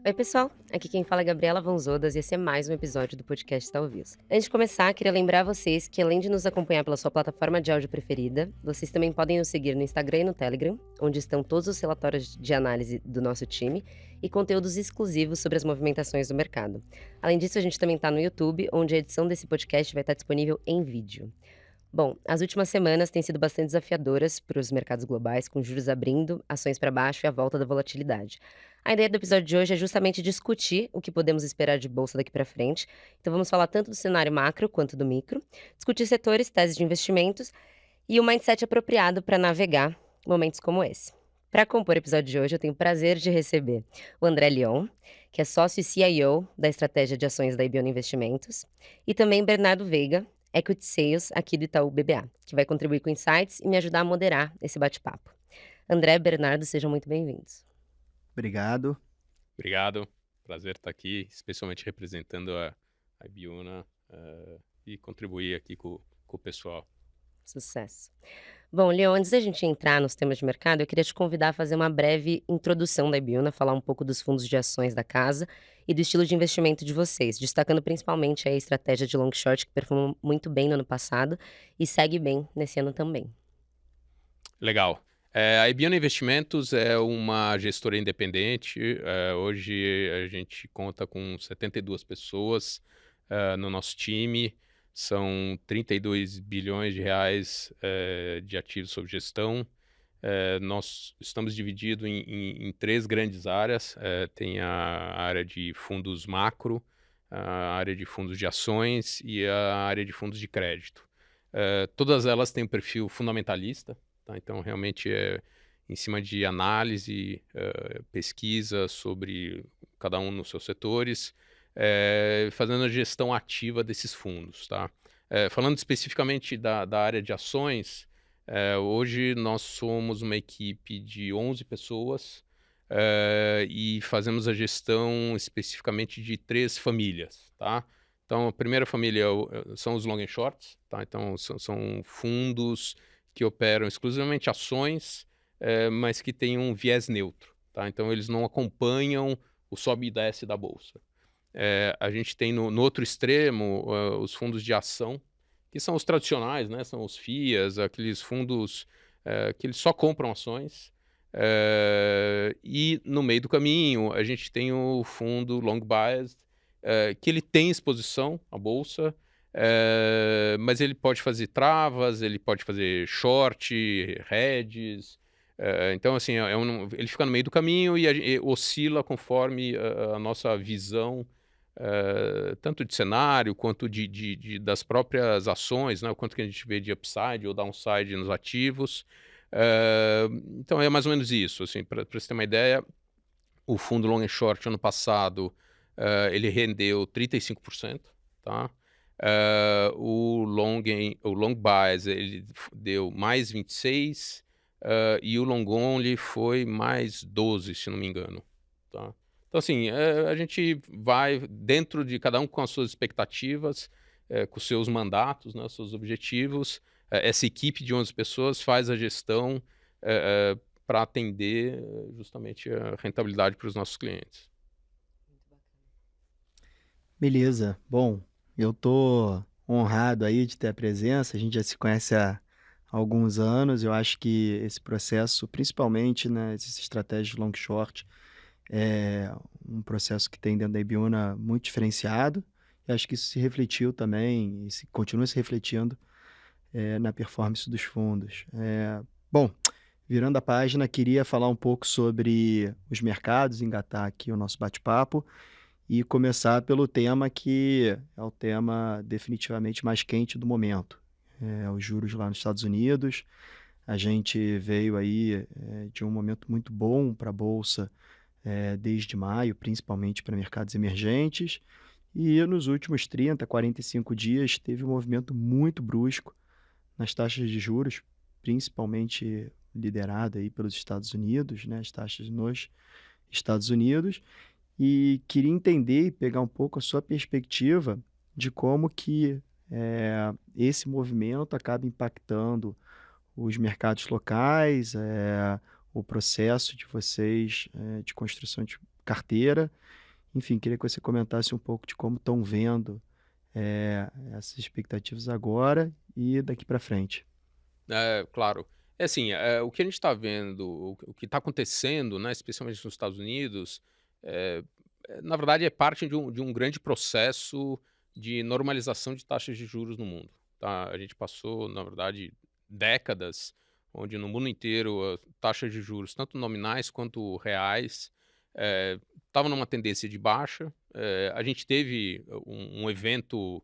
Oi, pessoal. Aqui quem fala é Gabriela Vanzodas e esse é mais um episódio do podcast Talvez. Antes de começar, queria lembrar vocês que além de nos acompanhar pela sua plataforma de áudio preferida, vocês também podem nos seguir no Instagram e no Telegram, onde estão todos os relatórios de análise do nosso time e conteúdos exclusivos sobre as movimentações do mercado. Além disso, a gente também está no YouTube, onde a edição desse podcast vai estar disponível em vídeo. Bom, as últimas semanas têm sido bastante desafiadoras para os mercados globais, com juros abrindo, ações para baixo e a volta da volatilidade. A ideia do episódio de hoje é justamente discutir o que podemos esperar de bolsa daqui para frente. Então vamos falar tanto do cenário macro quanto do micro, discutir setores, teses de investimentos e o mindset apropriado para navegar momentos como esse. Para compor o episódio de hoje, eu tenho o prazer de receber o André Leon, que é sócio e CIO da estratégia de ações da Ibiona Investimentos, e também Bernardo Veiga, Equity Sales aqui do Itaú BBA, que vai contribuir com insights e me ajudar a moderar esse bate-papo. André e Bernardo, sejam muito bem-vindos. Obrigado. Obrigado, prazer estar aqui, especialmente representando a Ibiúna e contribuir aqui com o pessoal. Sucesso. Bom, Leon, antes da gente entrar nos temas de mercado, eu queria te convidar a fazer uma breve introdução da Ibiúna, falar um pouco dos fundos de ações da casa e do estilo de investimento de vocês, destacando principalmente a estratégia de long short que performou muito bem no ano passado e segue bem nesse ano também. Legal. A Ibiúna Investimentos é uma gestora independente. Hoje a gente conta com 72 pessoas no nosso time. São 32 bilhões de reais de ativos sob gestão. Nós estamos divididos em três grandes áreas. Tem a área de fundos macro, a área de fundos de ações e a área de fundos de crédito. Todas elas têm um perfil fundamentalista, tá? Então, realmente é em cima de análise, pesquisa sobre cada um nos seus setores, fazendo a gestão ativa desses fundos, tá? Falando especificamente da área de ações, hoje nós somos uma equipe de 11 pessoas, e fazemos a gestão especificamente de 3 famílias, tá? Então a primeira família são os long and shorts, tá? Então são fundos que operam exclusivamente ações, mas que têm um viés neutro, tá? Então eles não acompanham o sobe e desce da bolsa. A gente tem no outro extremo, os fundos de ação, que são os tradicionais, né, são os FIAs, aqueles fundos, que eles só compram ações. E no meio do caminho a gente tem o fundo long biased, que ele tem exposição à bolsa, mas ele pode fazer travas, ele pode fazer short, hedges, então assim, ele fica no meio do caminho e oscila conforme a nossa visão, tanto de cenário quanto das próprias ações, né, o quanto que a gente vê de upside ou downside nos ativos. Então é mais ou menos isso, assim, para você ter uma ideia, o fundo long and short ano passado, ele rendeu 35%, tá? O long bias ele deu mais 26, e o long only foi mais 12, se não me engano, tá? Então assim, a gente vai dentro de cada um com as suas expectativas, com os seus mandatos, né, os seus objetivos. Essa equipe de 11 pessoas faz a gestão, para atender justamente a rentabilidade para os nossos clientes. Beleza. Bom, eu tô honrado aí de ter a presença. A gente já se conhece há alguns anos. Eu acho que esse processo, principalmente, né, essas estratégias long short, é um processo que tem dentro da Ibiúna muito diferenciado. E acho que isso se refletiu também e continua se refletindo, na performance dos fundos. Bom, virando a página, queria falar um pouco sobre os mercados, engatar aqui o nosso bate-papo e começar pelo tema que é o tema definitivamente mais quente do momento, os juros lá nos Estados Unidos. A gente veio aí, de um momento muito bom para a bolsa, desde maio, principalmente para mercados emergentes, e nos últimos 30, 45 dias teve um movimento muito brusco nas taxas de juros, principalmente liderado aí pelos Estados Unidos, né, as taxas nos Estados Unidos. E queria entender e pegar um pouco a sua perspectiva de como que, esse movimento acaba impactando os mercados locais, o processo de vocês, de construção de carteira. Enfim, queria que você comentasse um pouco de como estão vendo essas expectativas agora e daqui para frente. É, claro. É assim, o que a gente está vendo, o que está acontecendo, né, especialmente nos Estados Unidos, eh, na verdade é parte de um grande processo de normalização de taxas de juros no mundo, tá? A gente passou, na verdade, décadas onde no mundo inteiro taxas de juros, tanto nominais quanto reais, estavam numa tendência de baixa. A gente teve um evento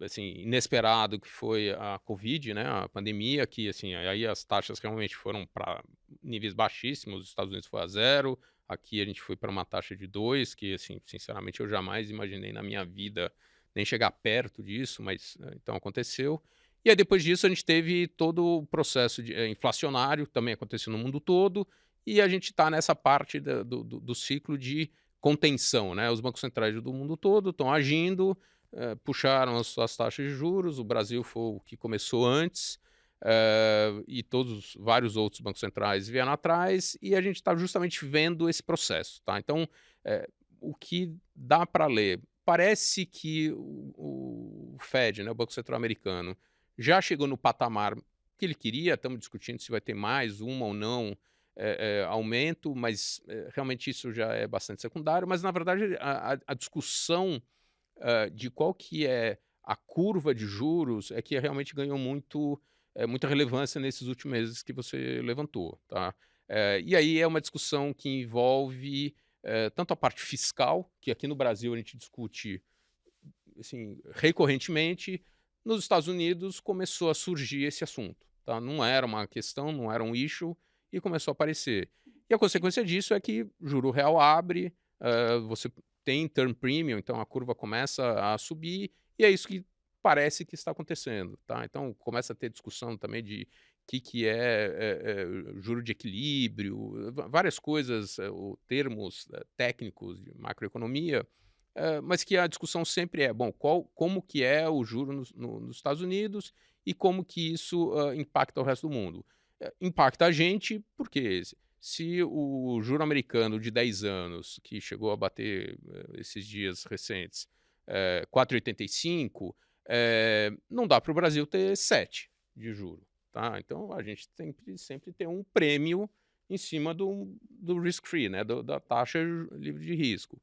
assim, inesperado que foi a Covid, né, a pandemia, que assim, aí as taxas realmente foram para níveis baixíssimos, os Estados Unidos foi a 0, aqui a gente foi para uma taxa de 2, que assim, sinceramente eu jamais imaginei na minha vida nem chegar perto disso, mas então aconteceu. E aí depois disso a gente teve todo o processo inflacionário, também aconteceu no mundo todo, e a gente está nessa parte do ciclo de contenção, né, os bancos centrais do mundo todo estão agindo, puxaram as suas taxas de juros, o Brasil foi o que começou antes, e todos vários outros bancos centrais vieram atrás, e a gente está justamente vendo esse processo, tá. Então, o que dá para ler, parece que o Fed, né, o Banco Central Americano, já chegou no patamar que ele queria, estamos discutindo se vai ter mais uma ou não, aumento, mas, realmente isso já é bastante secundário, mas na verdade a discussão de qual que é a curva de juros é que realmente ganhou muita relevância nesses últimos meses que você levantou, tá. E aí é uma discussão que envolve, tanto a parte fiscal, que aqui no Brasil a gente discute, assim, recorrentemente, nos Estados Unidos começou a surgir esse assunto, tá. Não era uma questão, não era um issue, e começou a aparecer. E a consequência disso é que juro real abre, você tem term premium, então a curva começa a subir, e é isso que parece que está acontecendo, tá. Então começa a ter discussão também de que juro de equilíbrio, várias coisas, o termos, técnicos de macroeconomia, mas que a discussão sempre é, bom, como que é o juro nos Estados Unidos e como que isso, impacta o resto do mundo. Impacta a gente, porque se o juro americano de 10 anos, que chegou a bater, esses dias recentes, 4,85, não dá para o Brasil ter 7 de juro, tá. Então a gente sempre tem um prêmio em cima do risk free, né, da taxa livre de risco.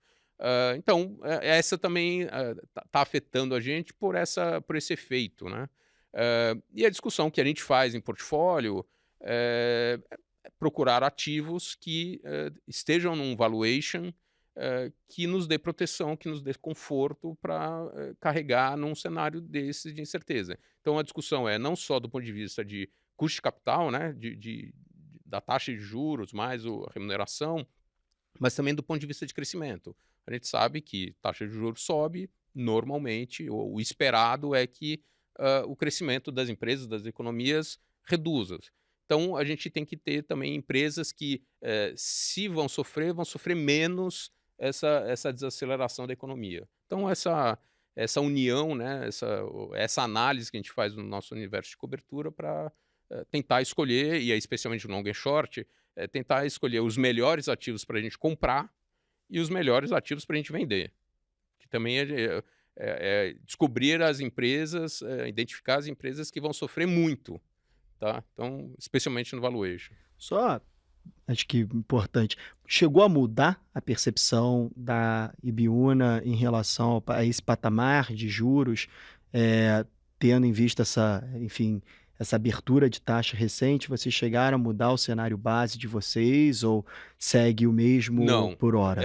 Então, essa também, tá afetando a gente por esse efeito, né. E a discussão que a gente faz em portfólio, é procurar ativos que, estejam num valuation, que nos dê proteção, que nos dê conforto para carregar num cenário desse de incerteza. Então a discussão é não só do ponto de vista de custo de capital, né, da taxa de juros mais a remuneração, mas também do ponto de vista de crescimento. A gente sabe que taxa de juros sobe, normalmente, o esperado é que o crescimento das empresas, das economias, reduza. Então, a gente tem que ter também empresas que, se vão sofrer menos essa desaceleração da economia. Então, essa união, né, essa análise que a gente faz no nosso universo de cobertura para tentar escolher, e aí especialmente no long and short, tentar escolher os melhores ativos para a gente comprar e os melhores ativos para a gente vender. Que também é descobrir as empresas, identificar as empresas que vão sofrer muito, tá? Então, especialmente no valuation. Só, acho que importante, chegou a mudar a percepção da Ibiúna em relação a esse patamar de juros, tendo em vista essa, enfim, essa abertura de taxa recente? Vocês chegaram a mudar o cenário base de vocês ou segue o mesmo Não. por hora?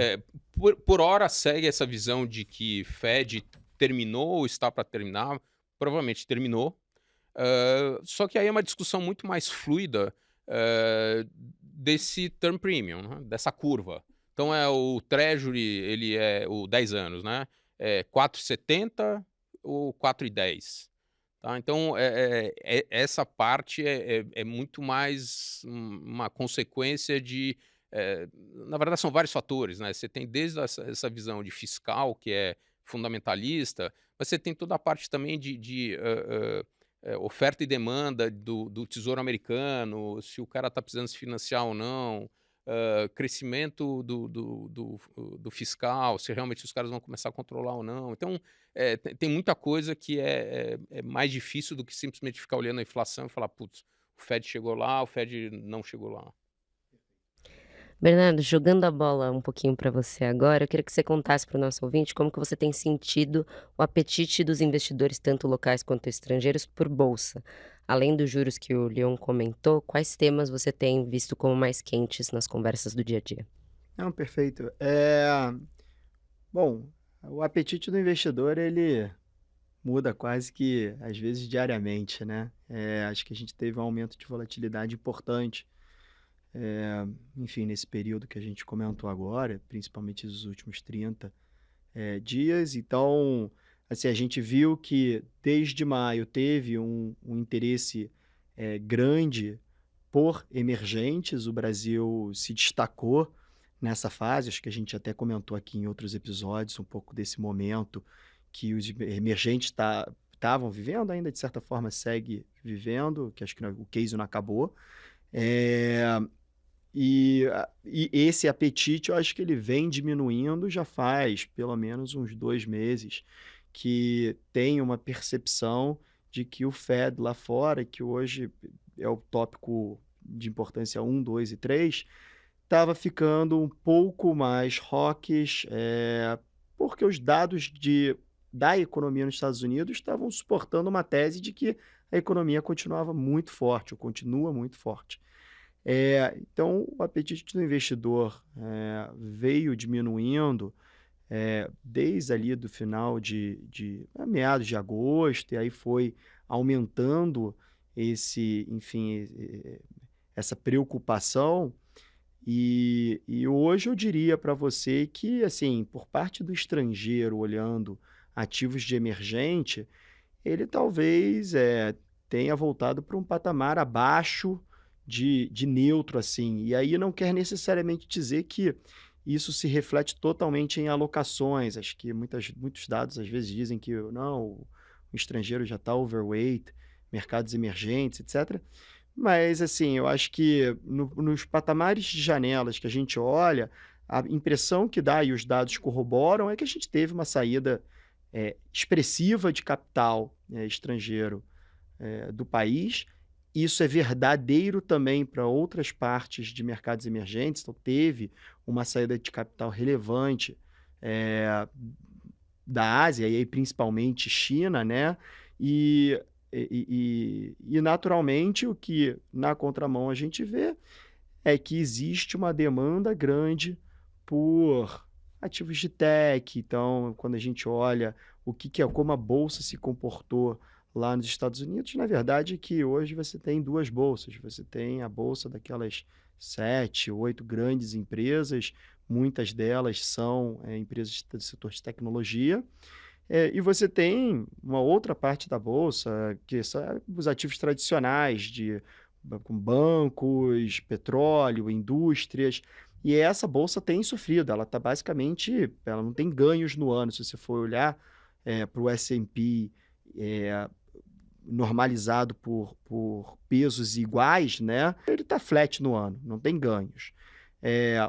Por hora segue essa visão de que Fed terminou ou está para terminar, provavelmente terminou. Só que aí é uma discussão muito mais fluida, desse term premium, né, dessa curva. Então o treasury, ele é o 10 anos, né, 4,70 ou 4,10, tá. Então, essa parte é muito mais uma consequência na verdade são vários fatores, né, você tem desde essa visão de fiscal, que é fundamentalista, mas você tem toda a parte também oferta e demanda do Tesouro Americano, se o cara está precisando se financiar ou não, crescimento do fiscal, se realmente os caras vão começar a controlar ou não. Então, tem muita coisa que é mais difícil do que simplesmente ficar olhando a inflação e falar: "Putz, o Fed chegou lá, o Fed não chegou lá". Bernardo, jogando a bola um pouquinho para você agora, eu queria que você contasse para o nosso ouvinte como que você tem sentido o apetite dos investidores, tanto locais quanto estrangeiros, por bolsa. Além dos juros que o Leon comentou, quais temas você tem visto como mais quentes nas conversas do dia a dia? Não, perfeito. Bom, o apetite do investidor, ele muda quase que, às vezes, diariamente, né? Acho que a gente teve um aumento de volatilidade importante, enfim, nesse período que a gente comentou agora, principalmente os últimos 30 dias. Então, assim, a gente viu que desde maio teve um interesse grande por emergentes. O Brasil se destacou nessa fase, acho que a gente até comentou aqui em outros episódios um pouco desse momento que os emergentes estavam vivendo, ainda de certa forma segue vivendo, que acho que o case não acabou. Eh, e esse apetite, eu acho que ele vem diminuindo já faz pelo menos uns 2 meses, que tem uma percepção de que o Fed lá fora, que hoje é o tópico de importância 1, 2 e 3, estava ficando um pouco mais hawkish, porque os dados da economia nos Estados Unidos estavam suportando uma tese de que a economia continuava muito forte, ou continua muito forte. Então, o apetite do investidor veio diminuindo desde ali do final meados de agosto, e aí foi aumentando enfim, essa preocupação. E hoje eu diria para você que, assim, por parte do estrangeiro olhando ativos de emergente, ele talvez tenha voltado para um patamar abaixo de neutro, assim. E aí não quer necessariamente dizer que isso se reflete totalmente em alocações. Acho que muitos dados às vezes dizem que não, o estrangeiro já está overweight, mercados emergentes, etc. Mas, assim, eu acho que nos patamares de janelas que a gente olha, a impressão que dá, e os dados corroboram, é que a gente teve uma saída expressiva de capital estrangeiro do país. Isso é verdadeiro também para outras partes de mercados emergentes. Então, teve uma saída de capital relevante eh, da Ásia, e aí principalmente China, né? E, naturalmente, o que na contramão a gente vê é que existe uma demanda grande por ativos de tech. Então, quando a gente olha como a bolsa se comportou lá nos Estados Unidos, na verdade é que hoje você tem duas bolsas. Você tem a bolsa daquelas 7, 8 grandes empresas, muitas delas são empresas do setor de tecnologia, e você tem uma outra parte da bolsa, que são os ativos tradicionais com bancos, petróleo, indústrias, e essa bolsa tem sofrido. Ela não tem ganhos no ano. Se você for olhar para o S&P normalizado por pesos iguais, né, ele está flat no ano, não tem ganhos.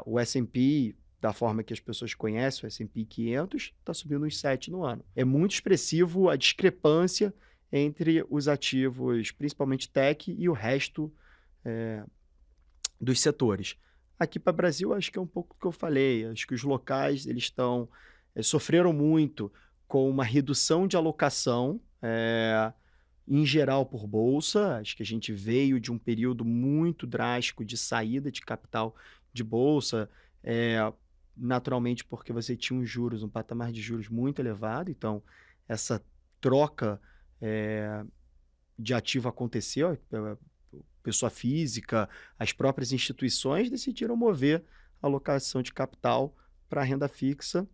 O S&P, da forma que as pessoas conhecem, o S&P 500, está subindo uns 7 no ano. É muito expressivo a discrepância entre os ativos, principalmente tech, e o resto dos setores. Aqui para o Brasil, acho que é um pouco do que eu falei. Acho que os locais eles sofreram muito com uma redução de alocação, em geral por bolsa. Acho que a gente veio de um período muito drástico de saída de capital de bolsa, naturalmente porque você tinha um patamar de juros muito elevado. Então, essa troca de ativo aconteceu. Pessoa física, as próprias instituições decidiram mover a alocação de capital para a renda fixa,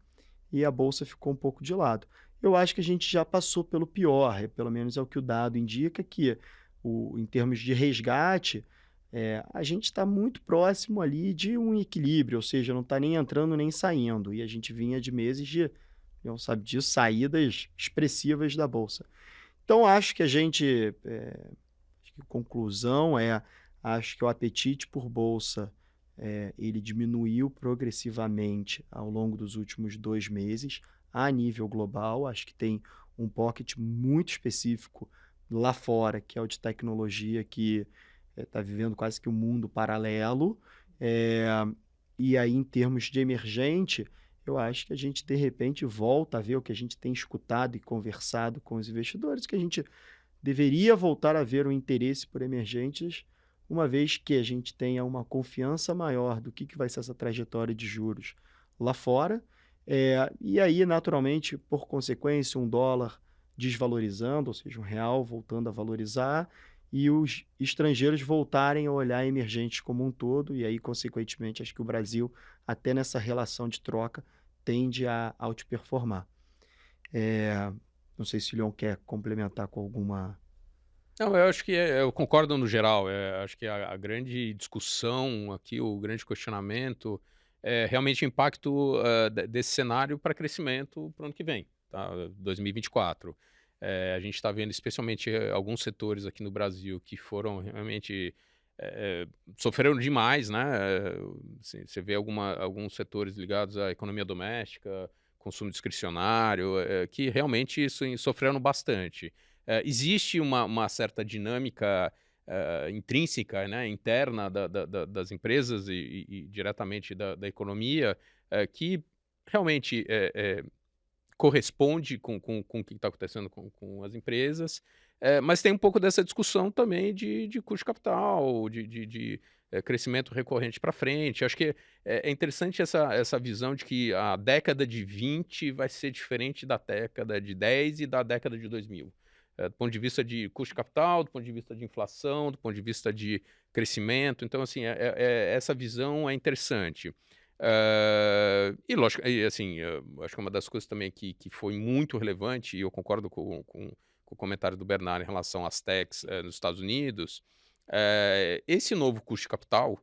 e a bolsa ficou um pouco de lado. Eu acho que a gente já passou pelo pior, pelo menos é o que o dado indica, que em termos de resgate, a gente está muito próximo ali de um equilíbrio, ou seja, não está nem entrando nem saindo, e a gente vinha de meses não sabe disso, saídas expressivas da bolsa. Então, acho que a conclusão acho que o apetite por bolsa ele diminuiu progressivamente ao longo dos últimos 2 meses, a nível global. Acho que tem um pocket muito específico lá fora, que é o de tecnologia, que está vivendo quase que um mundo paralelo. É, e aí, em termos de emergente, eu acho que a gente, de repente, volta a ver o que a gente tem escutado e conversado com os investidores, que a gente deveria voltar a ver o interesse por emergentes, uma vez que a gente tenha uma confiança maior do que vai ser essa trajetória de juros lá fora. E aí, naturalmente, por consequência, um dólar desvalorizando, ou seja, um real voltando a valorizar, e os estrangeiros voltarem a olhar emergentes como um todo, e aí, consequentemente, acho que o Brasil, até nessa relação de troca, tende a outperformar. Não sei se o Leon quer complementar com alguma. Não, eu acho que eu concordo no geral. Acho que a grande discussão aqui, o grande questionamento é realmente o impacto desse cenário para crescimento para o ano que vem, tá? 2024. A gente está vendo especialmente alguns setores aqui no Brasil que foram realmente sofreram demais, né? Assim, você vê alguns setores ligados à economia doméstica, consumo discricionário, que realmente sofreram bastante. Existe uma certa dinâmica intrínseca, né, interna das empresas e diretamente da economia, que realmente corresponde com o que está acontecendo com as empresas, mas tem um pouco dessa discussão também de custo de capital, de crescimento recorrente para frente. Acho que é interessante essa visão de que a década de 20 vai ser diferente da década de 10 e da década de 2000. Do ponto de vista de custo de capital, do ponto de vista de inflação, do ponto de vista de crescimento. Então, assim, essa visão é interessante. E lógico, e assim, acho que uma das coisas também que foi muito relevante, e eu concordo com o comentário do Bernardo em relação às techs nos Estados Unidos, esse novo custo de capital,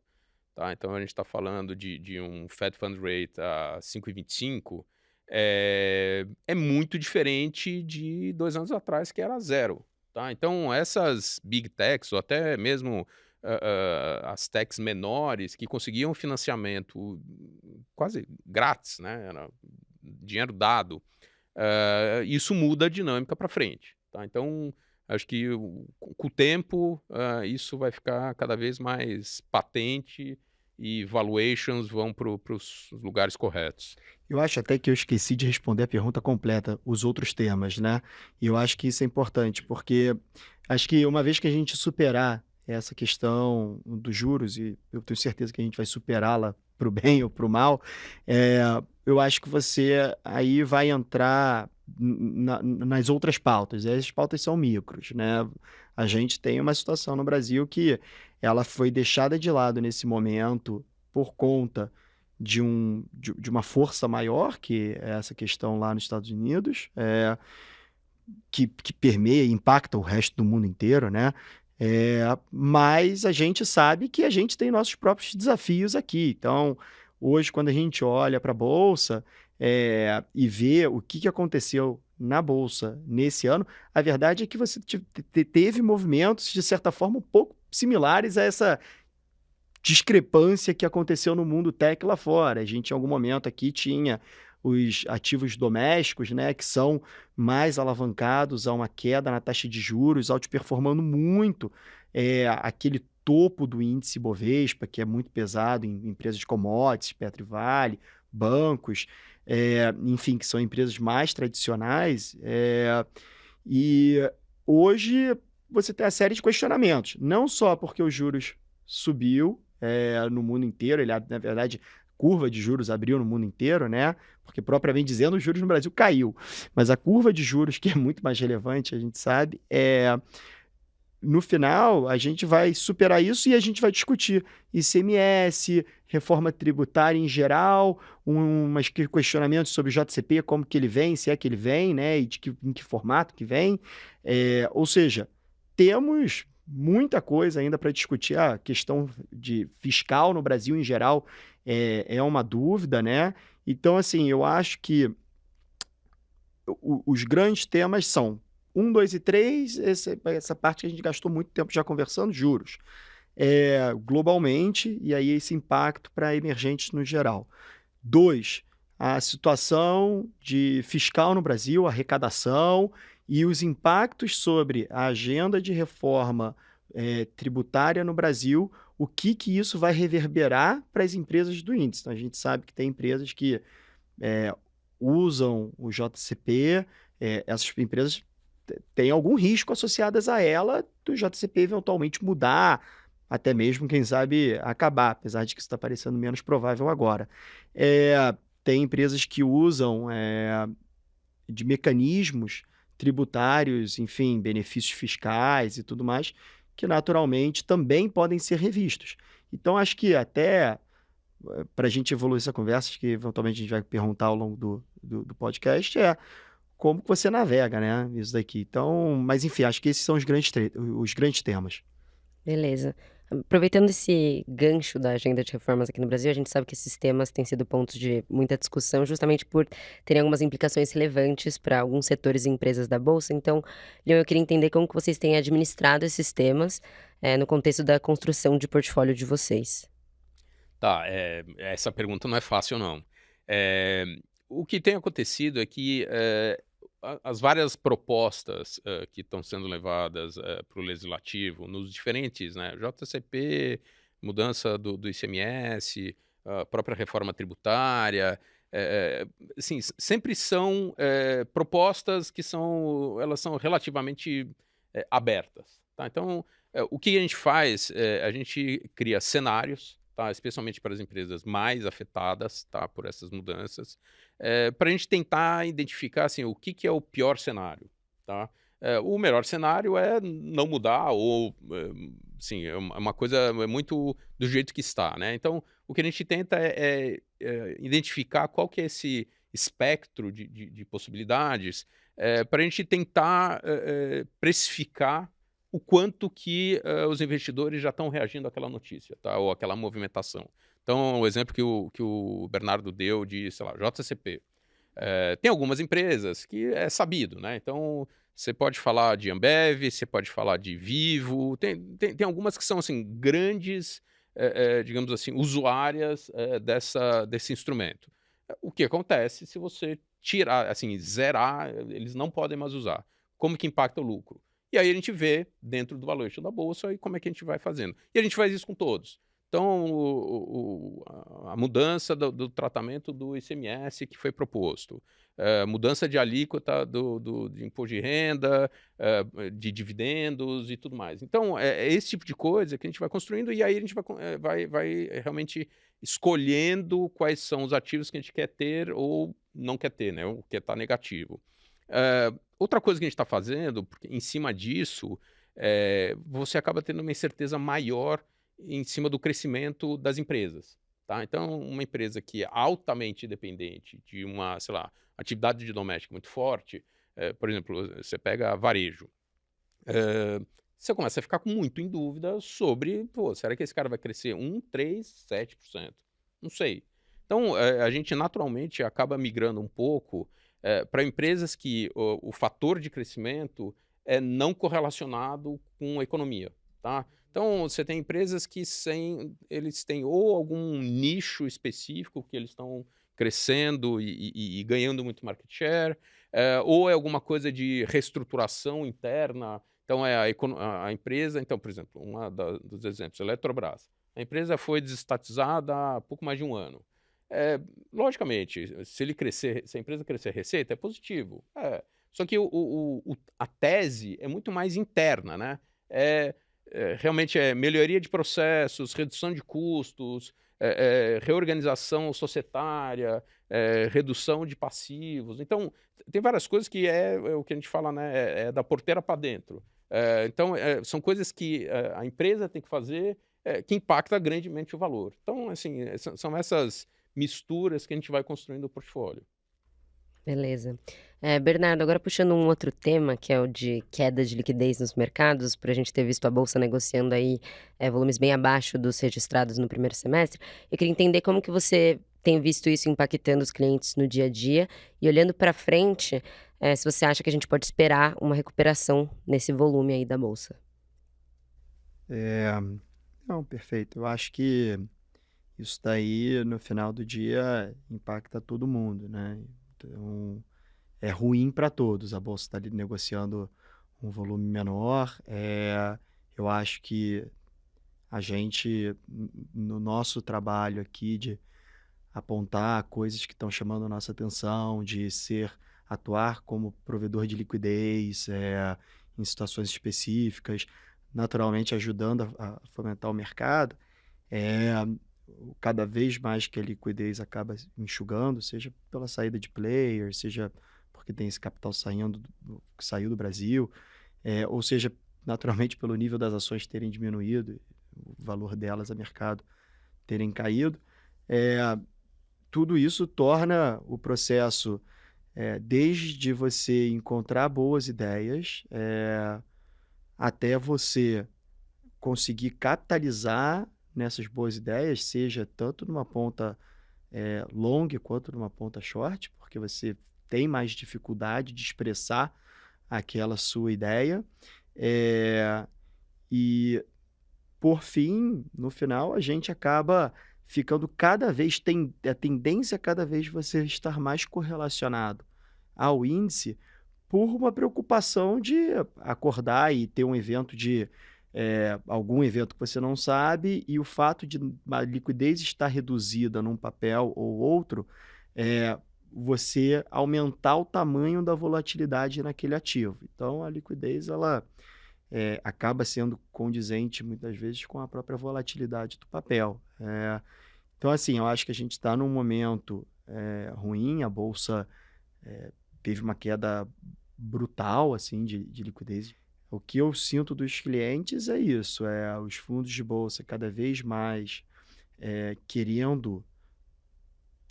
tá? Então a gente está falando de um Fed Fund Rate a 5,25, é muito diferente de 2 anos atrás, que era zero, tá? Então essas big techs, ou até mesmo as techs menores, que conseguiam financiamento quase grátis, né? Era dinheiro dado, isso muda a dinâmica para frente, tá? Então acho que com o tempo isso vai ficar cada vez mais patente e valuations vão para os lugares corretos. Eu acho até que eu esqueci de responder a pergunta completa, os outros temas, né? E eu acho que isso é importante, porque acho que uma vez que a gente superar essa questão dos juros, e eu tenho certeza que a gente vai superá-la para o bem ou para o mal, eh, eu acho que você aí vai entrar nas outras pautas. E essas pautas são micros, né? A gente tem uma situação no Brasil que ela foi deixada de lado nesse momento por conta de uma força maior, que é essa questão lá nos Estados Unidos, que permeia e impacta o resto do mundo inteiro, né? Mas a gente sabe que a gente tem nossos próprios desafios aqui. Então, hoje, quando a gente olha para a Bolsa e vê o que aconteceu na Bolsa nesse ano, a verdade é que você teve movimentos, de certa forma, um pouco similares a essa discrepância que aconteceu no mundo tech lá fora. A gente, em algum momento aqui, tinha os ativos domésticos, né, que são mais alavancados a uma queda na taxa de juros, outperformando muito aquele topo do índice Bovespa, que é muito pesado em empresas de commodities, Petro e Vale, bancos, enfim, que são empresas mais tradicionais. E hoje você tem uma série de questionamentos, não só porque os juros subiu no mundo inteiro, ele, na verdade, curva de juros abriu no mundo inteiro, né? Porque, propriamente dizendo, os juros no Brasil caiu. Mas a curva de juros, que é muito mais relevante, a gente sabe, no final, a gente vai superar isso e a gente vai discutir ICMS, reforma tributária em geral, umas questionamentos sobre o JCP, como que ele vem, se é que ele vem, né? E em que formato que vem. Ou seja, temos muita coisa ainda para discutir. A questão de fiscal no Brasil em geral é uma dúvida, né? Então, assim, eu acho que os grandes temas são 1, 2 e 3, essa parte que a gente gastou muito tempo já conversando, juros. globalmente, e aí esse impacto para emergentes no geral. 2, a situação de fiscal no Brasil, arrecadação e os impactos sobre a agenda de reforma tributária no Brasil, o que isso vai reverberar para as empresas do índice. Então, a gente sabe que tem empresas que usam o JCP, essas empresas têm algum risco associadas a ela do JCP eventualmente mudar, até mesmo, quem sabe, acabar, apesar de que isso está parecendo menos provável agora. Tem empresas que usam de mecanismos tributários, enfim, benefícios fiscais e tudo mais, que naturalmente também podem ser revistos. Então, acho que até para a gente evoluir essa conversa, acho que eventualmente a gente vai perguntar ao longo do podcast, como que você navega, né, isso daqui. Então, mas enfim, acho que esses são os grandes temas. Beleza. Aproveitando esse gancho da agenda de reformas aqui no Brasil, a gente sabe que esses temas têm sido pontos de muita discussão, justamente por terem algumas implicações relevantes para alguns setores e empresas da Bolsa. Então, Leon, eu queria entender como que vocês têm administrado esses temas, no contexto da construção de portfólio de vocês. Tá, essa pergunta não é fácil, não. O que tem acontecido é que as várias propostas que estão sendo levadas para o legislativo, nos diferentes, né, JCP, mudança do ICMS, a própria reforma tributária, assim, sempre são propostas que elas são relativamente abertas. Tá? Então, o que a gente faz? A gente cria cenários, tá? Especialmente para as empresas mais afetadas, tá? Por essas mudanças, para a gente tentar identificar assim, o que é o pior cenário. Tá? O melhor cenário é não mudar ou, sim, é uma coisa muito do jeito que está. Né? Então, o que a gente tenta é identificar qual que é esse espectro de possibilidades para a gente tentar precificar o quanto que os investidores já estão reagindo àquela notícia, tá? Ou àquela movimentação. Então, o exemplo que o Bernardo deu de, sei lá, JCP. Tem algumas empresas que é sabido, né? Então, você pode falar de Ambev, você pode falar de Vivo, tem algumas que são, assim, grandes, digamos assim, usuárias desse instrumento. O que acontece se você tirar, assim, zerar, eles não podem mais usar. Como que impacta o lucro? E aí a gente vê dentro do valuation da bolsa e como é que a gente vai fazendo. E a gente faz isso com todos. Então, a mudança do tratamento do ICMS que foi proposto, mudança de alíquota de imposto de renda, de dividendos e tudo mais. Então, é esse tipo de coisa que a gente vai construindo e aí a gente vai realmente escolhendo quais são os ativos que a gente quer ter ou não quer ter, né? O que está negativo. Outra coisa que a gente está fazendo, porque em cima disso, você acaba tendo uma incerteza maior em cima do crescimento das empresas. Tá? Então, uma empresa que é altamente dependente de uma, sei lá, atividade de doméstica muito forte, por exemplo, você pega varejo, você começa a ficar muito em dúvida sobre, pô, será que esse cara vai crescer 1, 3, 7%? Não sei. Então, a gente naturalmente acaba migrando um pouco para empresas que o fator de crescimento é não correlacionado com a economia. Tá? Então, você tem empresas que eles têm ou algum nicho específico que eles estão crescendo e ganhando muito market share, ou é alguma coisa de reestruturação interna. Então, a empresa, então, por exemplo, dos exemplos, Eletrobras. A empresa foi desestatizada há pouco mais de um ano. Logicamente, se a empresa crescer receita, é positivo. Só que a tese é muito mais interna, né? Realmente é melhoria de processos, redução de custos, reorganização societária, redução de passivos. Então, tem várias coisas que é o que a gente fala, né? É da porteira para dentro. Então, são coisas que a empresa tem que fazer que impacta grandemente o valor. Então, assim, são essas misturas que a gente vai construindo o portfólio. Beleza. Bernardo, agora puxando um outro tema, que é o de queda de liquidez nos mercados, por a gente ter visto a Bolsa negociando aí volumes bem abaixo dos registrados no primeiro semestre, eu queria entender como que você tem visto isso impactando os clientes no dia a dia e olhando para frente, se você acha que a gente pode esperar uma recuperação nesse volume aí da Bolsa. Não, perfeito. Eu acho que isso daí, no final do dia, impacta todo mundo, né? Então, é ruim para todos. A bolsa está ali negociando um volume menor. Eu acho que a gente, no nosso trabalho aqui de apontar coisas que estão chamando a nossa atenção, de atuar como provedor de liquidez, em situações específicas, naturalmente ajudando a fomentar o mercado, eh, cada vez mais que a liquidez acaba enxugando, seja pela saída de players, seja porque tem esse capital que saiu do Brasil, ou seja, naturalmente pelo nível das ações terem diminuído, o valor delas a mercado terem caído, eh, tudo isso torna o processo, desde você encontrar boas ideias, até você conseguir capitalizar nessas boas ideias, seja tanto numa ponta, long quanto numa ponta short, porque você tem mais dificuldade de expressar aquela sua ideia. Eh, e por fim, no final, a gente acaba ficando cada vez tem a tendência é cada vez você estar mais correlacionado ao índice, por uma preocupação de acordar e ter um evento algum evento que você não sabe, e o fato de a liquidez estar reduzida num papel ou outro, você aumentar o tamanho da volatilidade naquele ativo. Então a liquidez ela acaba sendo condizente muitas vezes com a própria volatilidade do papel. Então, assim, eu acho que a gente está num momento ruim, a bolsa teve uma queda brutal assim de liquidez. O que eu sinto dos clientes é isso, os fundos de bolsa cada vez mais querendo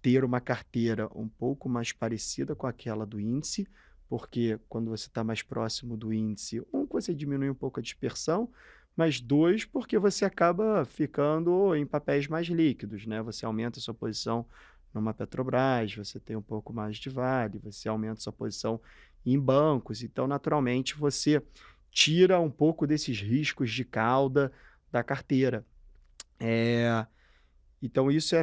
ter uma carteira um pouco mais parecida com aquela do índice, porque quando você está mais próximo do índice, que você diminui um pouco a dispersão, mas 2, porque você acaba ficando em papéis mais líquidos, né? Você aumenta a sua posição numa Petrobras, você tem um pouco mais de Vale, você aumenta a sua posição em bancos, então naturalmente você tira um pouco desses riscos de cauda da carteira. Eh então isso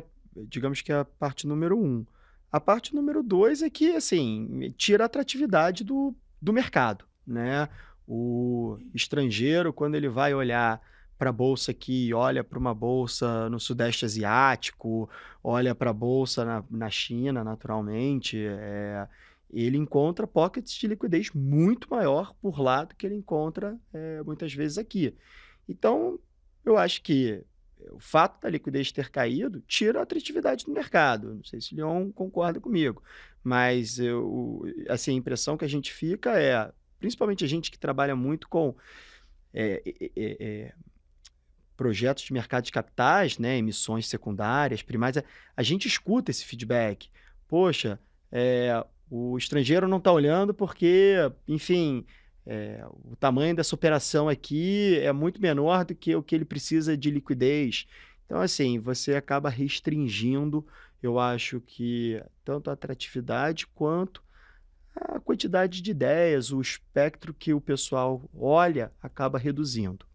digamos que é a parte número um. A parte número 2 é que, assim, tira a atratividade do mercado, né. O estrangeiro, quando ele vai olhar para a bolsa aqui, olha para uma bolsa no sudeste asiático, olha para a bolsa na China, naturalmente, ele encontra pockets de liquidez muito maior por lá do que ele encontra, muitas vezes aqui. Então, eu acho que o fato da liquidez ter caído tira a atratividade do mercado. Não sei se o Leon concorda comigo, mas assim, a impressão que a gente fica principalmente a gente que trabalha muito com eh eh eh eh, projetos de mercado de capitais, né, emissões secundárias, primárias, a gente escuta esse feedback. Poxa, o estrangeiro não está olhando porque, enfim, o tamanho dessa operação aqui é muito menor do que o que ele precisa de liquidez. Então, assim, você acaba restringindo, eu acho que tanto a atratividade quanto a quantidade de ideias, o espectro que o pessoal olha acaba reduzindo.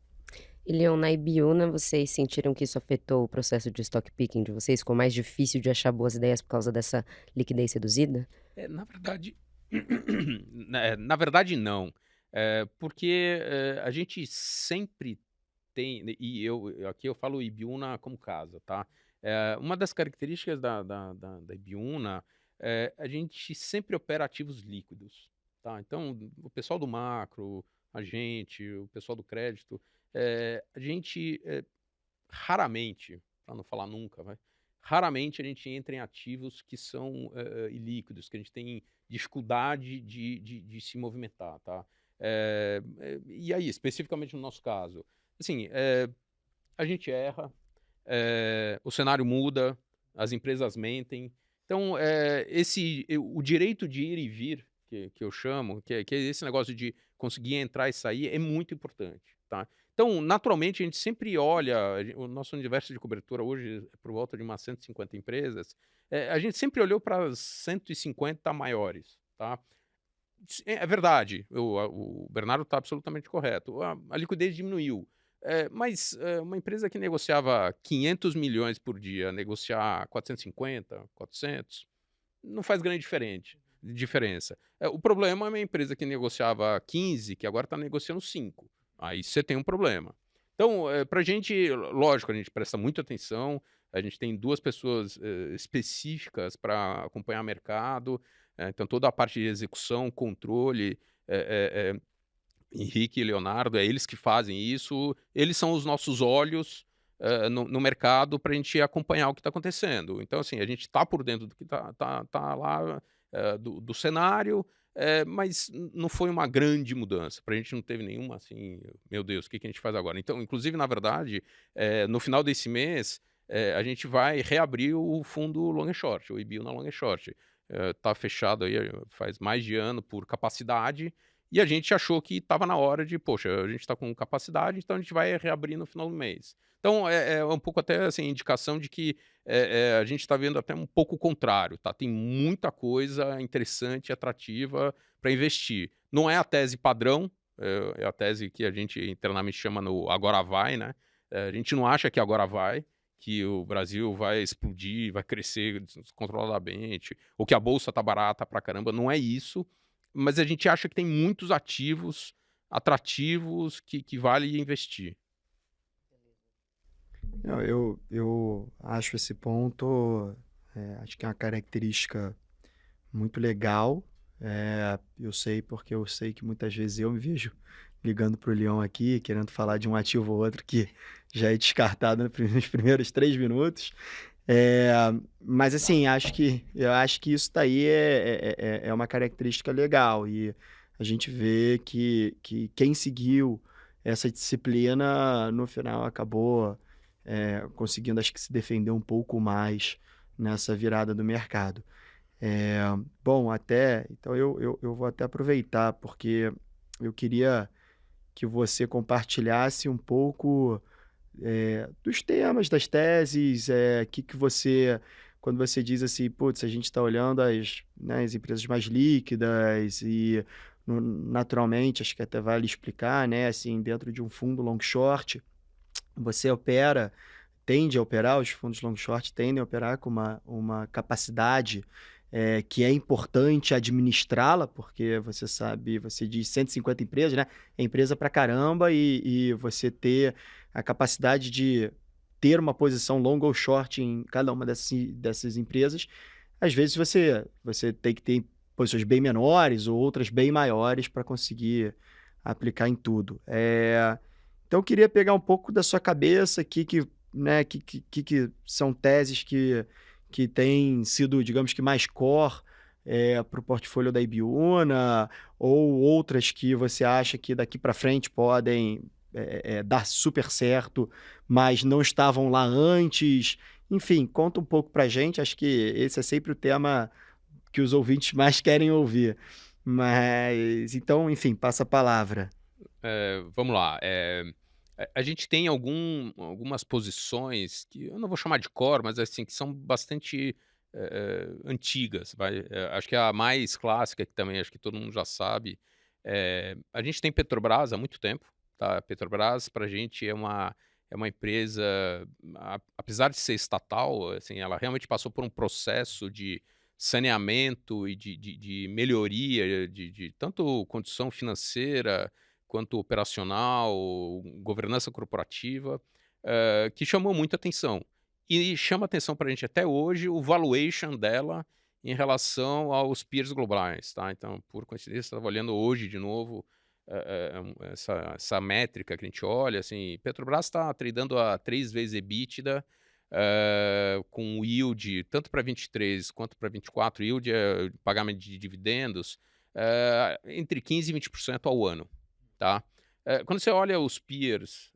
E Leon, na Ibiúna, vocês sentiram que isso afetou o processo de stock picking de vocês? Ficou mais difícil de achar boas ideias por causa dessa liquidez reduzida? Na verdade, na verdade não. Porque, a gente sempre tem, e aqui eu falo Ibiúna como casa, tá. Uma das características da Ibiúna, a gente sempre opera ativos líquidos, tá. Então, o pessoal do macro, a gente, o pessoal do crédito, a gente, raramente, para não falar nunca, vai, raramente a gente entra em ativos que são, ilíquidos, que a gente tem dificuldade de se movimentar, tá. E aí, especificamente no nosso caso, assim, a gente erra, o cenário muda, as empresas mentem. Então, o direito de ir e vir, que eu chamo, que é esse negócio de conseguir entrar e sair, é muito importante, tá. Então, naturalmente, a gente sempre olha, o nosso universo de cobertura hoje é por volta de umas 150 empresas, a gente sempre olhou para as 150 maiores, tá. É verdade, o Bernardo está absolutamente correto, a liquidez diminuiu, Mas uma empresa que negociava 500 milhões por dia, negociar 450, 400, não faz grande diferença. O problema é uma empresa que negociava 15, que agora está negociando 5. Aí você tem um problema. Então, para a gente, lógico, a gente presta muita atenção, a gente tem 2 pessoas específicas para acompanhar mercado, então toda a parte de execução, controle, Henrique e Leonardo, é eles que fazem isso, eles são os nossos olhos, no mercado para a gente acompanhar o que está acontecendo. Então, assim, a gente está por dentro do que tá lá, do cenário, mas não foi uma grande mudança, para a gente não teve nenhuma, assim: "Meu Deus, o que que a gente faz agora?". Então, inclusive, na verdade, no final desse mês, a gente vai reabrir o fundo long and short, o IBIO na long and short. Tá fechado aí faz mais de ano por capacidade, e a gente achou que estava na hora de: "Poxa, a gente está com capacidade, então a gente vai reabrir no final do mês". Então é um pouco até, assim, indicação de que, a gente está vendo até um pouco o contrário, tá, tem muita coisa interessante e atrativa para investir. Não é a tese padrão, é a tese que a gente internamente chama no agora vai, né, a gente não acha que agora vai, que o Brasil vai explodir, vai crescer descontroladamente, ou que a bolsa tá barata pra caramba, não é isso, mas a gente acha que tem muitos ativos atrativos que vale investir. Não, eu acho esse ponto, acho que é uma característica muito legal. Eu sei porque eu sei que muitas vezes eu me vejo ligando para o Leão aqui, querendo falar de um ativo ou outro que já é descartado nos primeiros 3 minutos. Eh, mas assim, eu acho que isso daí é uma característica legal e a gente vê que quem seguiu essa disciplina, no final acabou, conseguindo acho que se defender um pouco mais nessa virada do mercado. Eh, bom, até então eu vou até aproveitar, porque eu queria que você compartilhasse um pouco, dos temas, das teses, que você quando você diz assim: "Putz, a gente está olhando as empresas mais líquidas e naturalmente", acho que até vale explicar, né, assim, dentro de um fundo long short, você tende a operar, os fundos long short tendem a operar com uma capacidade, que é importante administrá-la, porque você sabe, você diz 150 empresas, né, é empresa pra caramba e você ter a capacidade de ter uma posição long ou short em cada uma dessas empresas, às vezes você tem que ter posições bem menores ou outras bem maiores para conseguir aplicar em tudo. Então eu queria pegar um pouco da sua cabeça, né, que são teses que têm sido, digamos que mais core, para o portfólio da Ibiúna, ou outras que você acha que daqui para frente podem, dar super certo, mas não estavam lá antes. Enfim, conta um pouco pra gente, acho que esse é sempre o tema que os ouvintes mais querem ouvir. Mas então, enfim, passa a palavra. Vamos lá, a gente tem algumas posições que eu não vou chamar de core, mas, assim, que são bastante, antigas, vai. Acho que a mais clássica, que também acho que todo mundo já sabe, a gente tem Petrobras há muito tempo, tá. Petrobras pra gente é uma empresa, apesar de ser estatal, assim, ela realmente passou por um processo de saneamento e de melhoria de tanto condição financeira, quanto operacional, governança corporativa, que chamou muita atenção. E chama atenção para a gente até hoje o valuation dela em relação aos peers globais, tá. Então, por coincidência, estava olhando hoje de novo, essa métrica que a gente olha, assim, Petrobras está tradando a 3 vezes EBITDA, com yield tanto para 23 quanto para 24, yield é pagamento de dividendos, entre 15% e 20% ao ano, tá. Quando você olha os peers,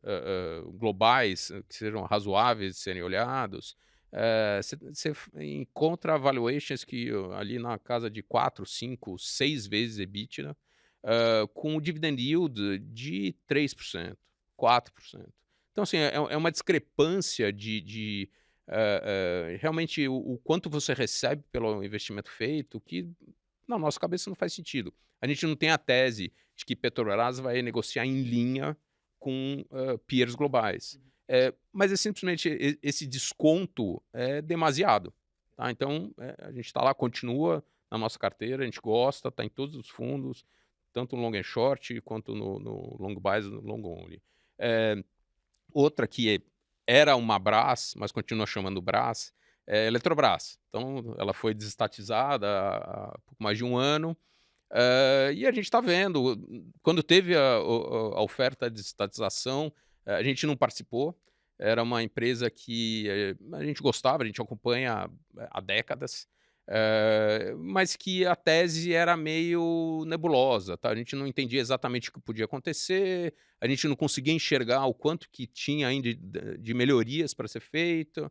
globais, que sejam razoáveis de serem olhados, você encontra valuations que ali na casa de 4, 5, 6 vezes EBITDA, com o dividend yield de 3%, 4%. Então, assim, é uma discrepância realmente o quanto você recebe pelo investimento feito que, na nossa cabeça, não faz sentido. A gente não tem a tese de que Petrobras vai negociar em linha com peers globais. Mas é simplesmente esse desconto é demasiado. Tá? Então, a gente está lá, continua na nossa carteira, a gente gosta, está em todos os fundos, tanto no long and short quanto no long bias e no long only. Outra que era uma Brás, mas continua chamando Brás, é a Eletrobras. Então, ela foi desestatizada há pouco mais de um ano. E a gente está vendo, quando teve a oferta de estatização, a gente não participou. Era uma empresa que a gente gostava, a gente acompanha há décadas, mas que a tese era meio nebulosa, tá? A gente não entendia exatamente o que podia acontecer, a gente não conseguia enxergar o quanto que tinha ainda de melhorias para ser feito.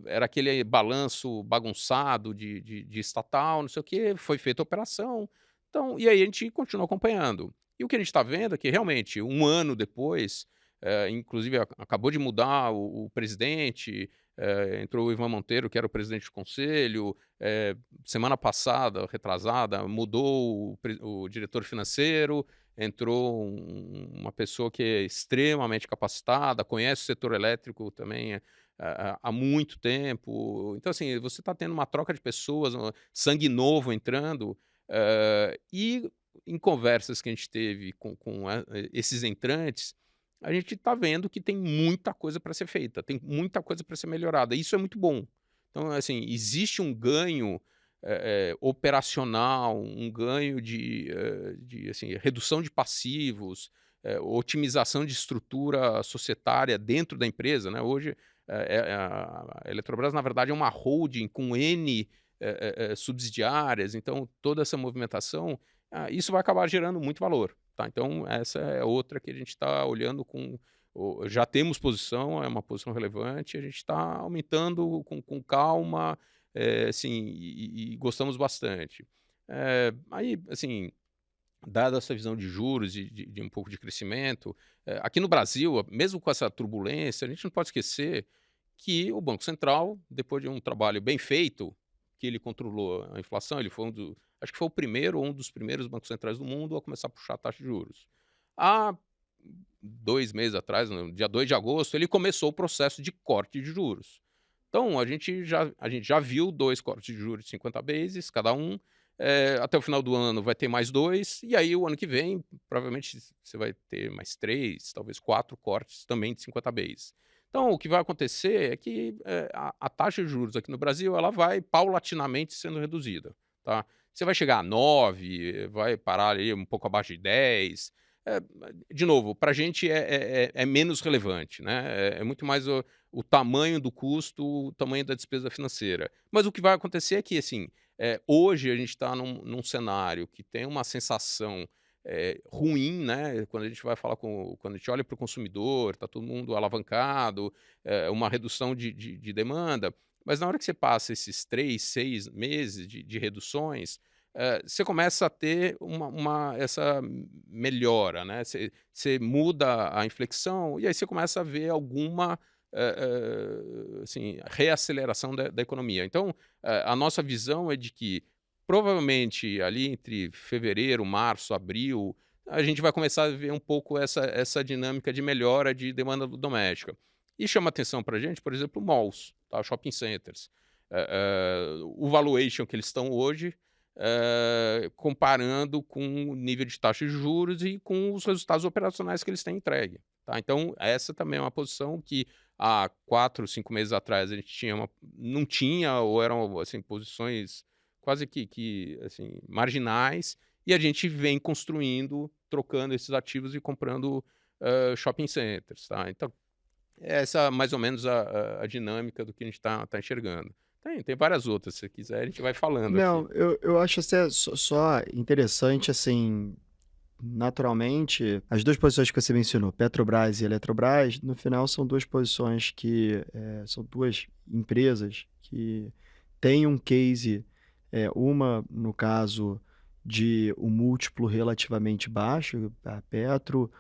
Era aquele balanço bagunçado de estatal, não sei o quê, foi feita a operação. Então, e aí a gente continua acompanhando. E o que a gente está vendo é que realmente, um ano depois, inclusive acabou de mudar o presidente, entrou o Ivan Monteiro, que era o presidente do conselho, semana passada, retrasada, mudou o diretor financeiro, entrou uma pessoa que é extremamente capacitada, conhece o setor elétrico também há muito tempo. Então, assim, você está tendo uma troca de pessoas, sangue novo entrando, e em conversas que a gente teve com esses entrantes, a gente está vendo que tem muita coisa para ser feita, tem muita coisa para ser melhorada. Isso é muito bom. Então, assim, existe um ganho operacional, um ganho de assim, redução de passivos, otimização de estrutura societária dentro da empresa, né? Hoje, a Eletrobras, na verdade, é uma holding com N subsidiárias, então toda essa movimentação, isso vai acabar gerando muito valor. Tá? Então, essa é outra que a gente está olhando com. Já temos posição, é uma posição relevante, a gente está aumentando com calma, assim, e gostamos bastante. Aí, assim, dada essa visão de juros e de um pouco de crescimento, aqui no Brasil, mesmo com essa turbulência, a gente não pode esquecer que o Banco Central, depois de um trabalho bem feito, que ele controlou a inflação, ele foi acho que foi o primeiro ou um dos primeiros bancos centrais do mundo a começar a puxar a taxa de juros. Há 2 meses atrás, no dia 2 de agosto, ele começou o processo de corte de juros. Então, a gente já viu 2 cortes de juros de 50 bases, cada um. Até o final do ano vai ter mais 2, e aí o ano que vem, provavelmente você vai ter mais 3, talvez 4 cortes também de 50 bases. Então, o que vai acontecer é que a taxa de juros aqui no Brasil ela vai paulatinamente sendo reduzida. Tá? Você vai chegar a 9, vai parar ali um pouco abaixo de 10. De novo, para a gente é menos relevante, né? É muito mais o tamanho do custo, o tamanho da despesa financeira. Mas o que vai acontecer é que, assim, hoje a gente está num cenário que tem uma sensação ruim, né? Quando a gente vai falar quando a gente olha para o consumidor, está todo mundo alavancado, uma redução de demanda, mas na hora que você passa esses 3, 6 meses de reduções, você começa a ter essa melhora, né? Você muda a inflexão e aí você começa a ver alguma assim, reaceleração da economia. Então, a nossa visão é de que provavelmente ali entre fevereiro, março, abril, a gente vai começar a ver um pouco essa dinâmica de melhora de demanda doméstica. E chama atenção para a gente, por exemplo, malls, tá? Shopping centers. O valuation que eles estão hoje, comparando com o nível de taxa de juros e com os resultados operacionais que eles têm entregue. Tá? Então, essa também é uma posição que há 4, 5 meses atrás a gente não tinha, ou eram assim, posições quase que assim, marginais, e a gente vem construindo, trocando esses ativos e comprando shopping centers. Tá? Então, essa é mais ou menos a dinâmica do que a gente está enxergando. Tem várias outras, se você quiser, a gente vai falando aqui. Não, eu acho até só interessante, assim, naturalmente, as 2 posições que você mencionou, Petrobras e Eletrobras, no final são 2 posições que são 2 empresas que têm um case, uma no caso de um múltiplo relativamente baixo, a Petro,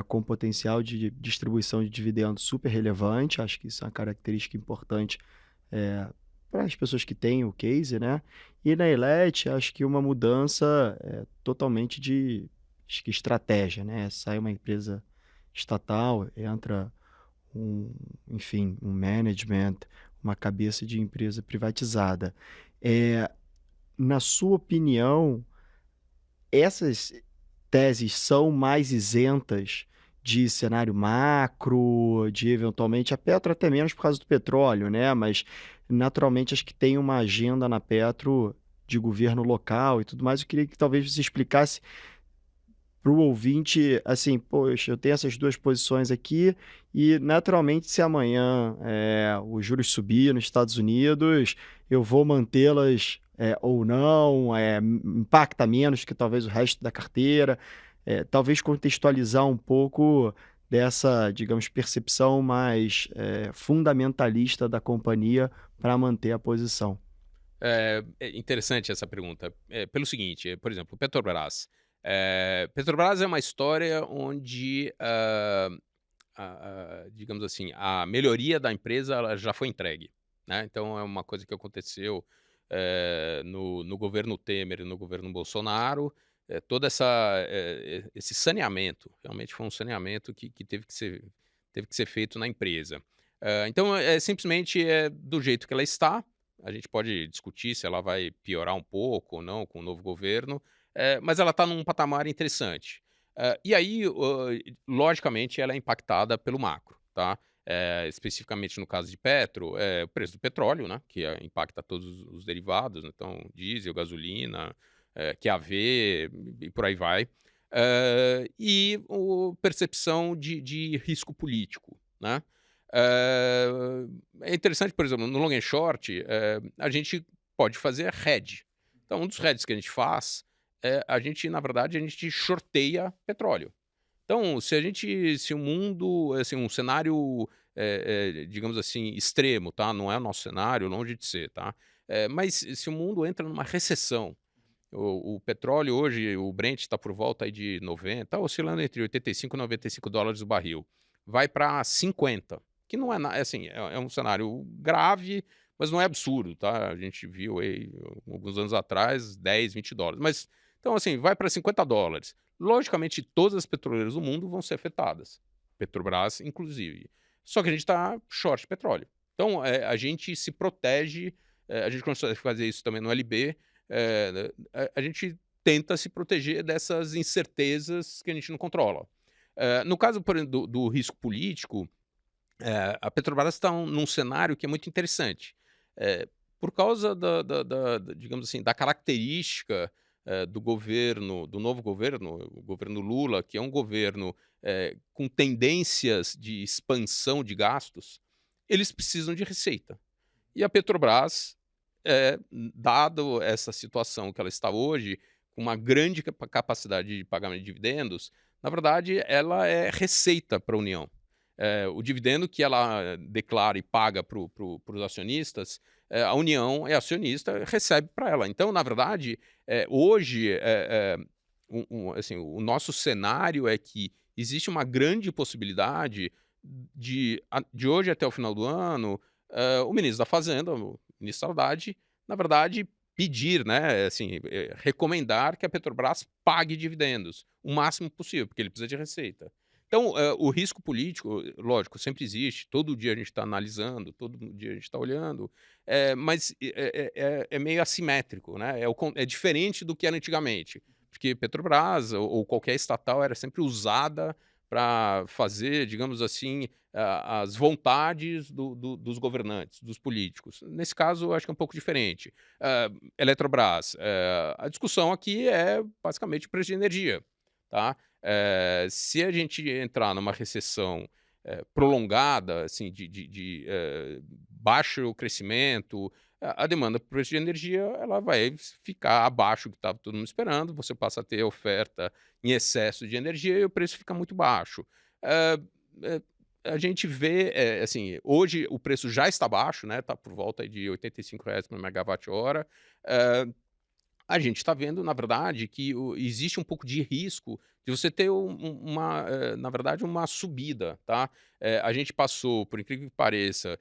com potencial de distribuição de dividendos super relevante, acho que isso é uma característica importante, para as pessoas que têm o case, né? E na Elet, acho que uma mudança totalmente de acho que estratégia, né? Sai uma empresa estatal, entra enfim, um management, uma cabeça de empresa privatizada. Eh, Na sua opinião, essas teses são mais isentas de cenário macro, de eventualmente a Petro até menos por causa do petróleo, né, mas naturalmente acho que tem uma agenda na Petro de governo local e tudo mais. Eu queria que talvez você explicasse para o ouvinte, assim: "Poxa, eu tenho essas 2 posições aqui e naturalmente se amanhã, os juros subir nos Estados Unidos, eu vou mantê-las, ou não, impacta menos que talvez o resto da carteira". Talvez contextualizar um pouco dessa, digamos, percepção mais, fundamentalista da companhia para manter a posição. É interessante essa pergunta, pelo seguinte, por exemplo, Petrobras. Petrobras é uma história onde, digamos assim, a melhoria da empresa ela já foi entregue, né. Então é uma coisa que aconteceu, no governo Temer e no governo Bolsonaro, toda esse saneamento, realmente foi um saneamento que teve que ser feito na empresa. Então simplesmente é do jeito que ela está. A gente pode discutir se ela vai piorar um pouco ou não com o novo governo, mas ela está num patamar interessante. E aí, logicamente, ela é impactada pelo macro, tá? Especificamente no caso de Petro, o preço do petróleo, né? Que impacta todos os derivados, né, então diesel, gasolina, QAV e por aí vai. E percepção de risco político, né? É interessante, por exemplo, no long and short, a gente pode fazer hedge. Então, um dos hedges que a gente faz a gente, na verdade, a gente shorteia petróleo. Então, se o mundo, assim, um cenário, digamos assim, extremo, tá? Não é o nosso cenário, longe de ser, tá? Mas se o mundo entra numa recessão, o petróleo hoje, o Brent está por volta aí de 90, tá oscilando entre 85 e 95 dólares o barril. Vai para 50, que não é assim, é um cenário grave, mas não é absurdo, tá? A gente viu aí alguns anos atrás 10, 20 dólares. Mas, então assim, vai para 50 dólares. Logicamente, todas as petroleiras do mundo vão ser afetadas, Petrobras inclusive. Só que a gente está short petróleo. Então, a gente se protege, a gente consegue fazer isso também no LB, a gente tenta se proteger dessas incertezas que a gente não controla. No caso, por exemplo, do risco político, a Petrobras está num cenário que é muito interessante. Por causa digamos assim, da característica do novo governo, o governo Lula, que é um governo com tendências de expansão de gastos, eles precisam de receita. E a Petrobras, dado essa situação que ela está hoje, com uma grande capacidade de pagamento de dividendos, na verdade ela é receita para a União. O dividendo que ela declara e paga para os acionistas, a União é acionista, recebe para ela. Então, na verdade, hoje, assim, o nosso cenário é que existe uma grande possibilidade de hoje até o final do ano, o ministro da Fazenda, o ministro Haddad, na verdade, pedir, né, assim, recomendar que a Petrobras pague dividendos o máximo possível, porque ele precisa de receita. Então, o risco político, lógico, sempre existe, todo dia a gente está analisando, todo dia a gente está olhando, mas é meio assimétrico, né, é diferente do que era antigamente, porque Petrobras ou qualquer estatal era sempre usada para fazer, digamos assim, as vontades dos governantes, dos políticos. Nesse caso, eu acho que é um pouco diferente. Eletrobras, a discussão aqui é basicamente o preço de energia, tá? Se a gente entrar numa recessão prolongada, assim, de baixo crescimento, a demanda por preço de energia ela vai ficar abaixo do que estava todo mundo esperando, você passa a ter oferta em excesso de energia e o preço fica muito baixo. Eh eh, a gente vê, assim, hoje o preço já está baixo, né, está por volta aí de R$ 85 por megawatt-hora. Eh, a gente está vendo, na verdade, que existe um pouco de risco de você ter na verdade, uma subida, tá? A gente passou, por incrível que pareça,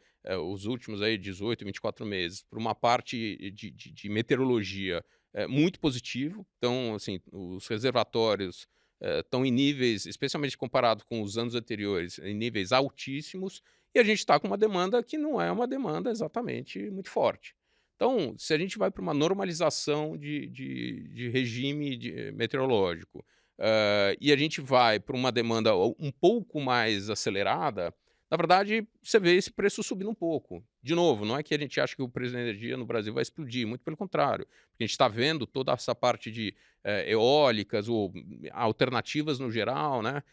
os últimos aí 18, 24 meses, por uma parte de meteorologia muito positivo. Então, assim, os reservatórios estão em níveis, especialmente comparado com os anos anteriores, em níveis altíssimos, e a gente está com uma demanda que não é uma demanda exatamente muito forte. Então, se a gente vai para uma normalização de regime meteorológico, e a gente vai para uma demanda um pouco mais acelerada, na verdade, você vê esse preço subindo um pouco. De novo, não é que a gente acha que o preço da energia no Brasil vai explodir, muito pelo contrário. Porque a gente está vendo toda essa parte de eólicas ou alternativas no geral, né,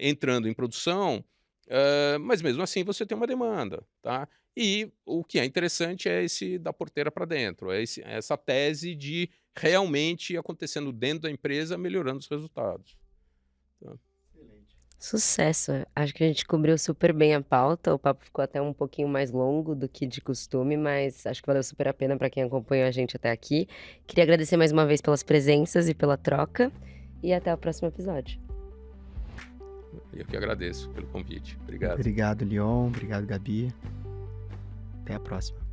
entrando em produção, mas mesmo assim você tem uma demanda, tá? E o que é interessante é esse da porteira para dentro, essa tese de realmente acontecendo dentro da empresa, melhorando os resultados. Tá? Sucesso! Acho que a gente cobriu super bem a pauta. O papo ficou até um pouquinho mais longo do que de costume, mas acho que valeu super a pena para quem acompanhou a gente até aqui. Queria agradecer mais uma vez pelas presenças e pela troca. E até o próximo episódio. Eu que agradeço pelo convite. Obrigado. Obrigado, Lyon. Obrigado, Gabi. Até a próxima.